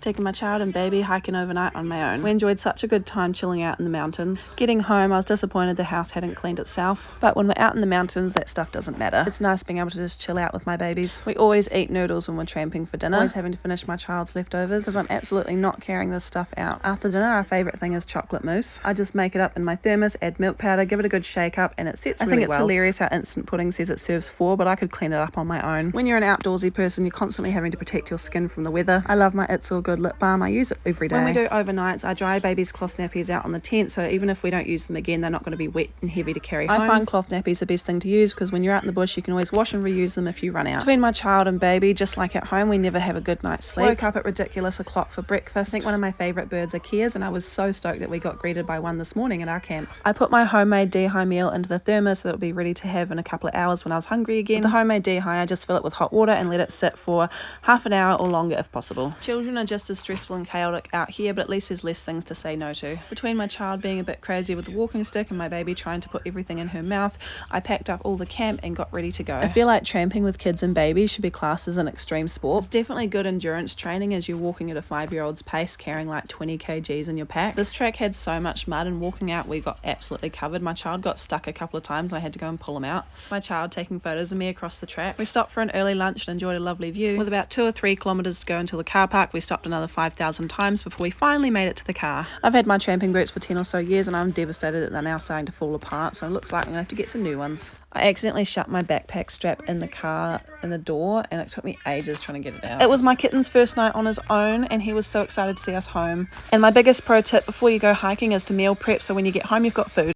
taking my child and baby hiking overnight on my own. We enjoyed such a good time chilling out in the mountains. Getting home, I was disappointed the house hadn't cleaned itself, but when we're out in the mountains, that stuff doesn't matter. It's nice being able to just chill out with my babies. We always eat noodles when we're tramping for dinner, always having to finish my child's leftovers because I'm absolutely not carrying this stuff out. After dinner, our favourite thing is chocolate mousse. I just make it up in my thermos, add milk powder, give it a good shake up, and it sets really well. I think it's hilarious how instant pudding says it serves 4, but I could clean it up on my own. When you're an outdoorsy person, you're constantly having to protect your skin from the weather. I love my It's All Good lip balm. I use it every day. When we do overnights, I dry babies' cloth nappies out on the tent, so even if we don't use them again, they're not going to be wet and heavy to carry home. I find cloth nappies the best thing to use because when you're out in the bush, you can always wash and reuse them if you run out. Between my child and baby, just like at home, we never have a good night's sleep. Woke up at ridiculous o'clock for breakfast. I think one of my favourite birds are keas, and I was so stoked that we got greeted by one this morning at our camp. I put my homemade dehi meal into the thermos so it'll be ready to have in a couple of hours when I was hungry again. With the homemade dehi, I just fill it with hot water and let it sit for half an hour or longer if possible. Children are just as stressful and chaotic out here, but at least there's less things to say no to. Between my child being a bit crazy with the walking stick and my baby trying to put everything in her mouth, I packed up all the camp and got ready to go. I feel like tramping with kids and babies should be classed as an extreme sport. It's definitely good endurance training as you're walking at a 5-year-old's pace carrying like 20 kgs in your pack. This track had so much mud and walking out we got absolutely covered. My child got stuck a couple of times and I had to go and pull him out. My child taking photos of me across the track. We stopped for an early lunch and enjoyed a lovely view. With about 2 or 3 kilometres to go until the car park, we stopped another 5,000 times before we finally made it to the car. I've had my tramping boots for 10 or so years and I'm devastated that they're now starting to fall apart, so it looks like I'm going to have to get some new ones. I accidentally shut my backpack strap in the car in the door and it took me ages trying to get it out. It was my kitten's first night on his own and he was so excited to see us home. And my biggest pro tip before you go hiking is to meal prep so when you get home you've got food.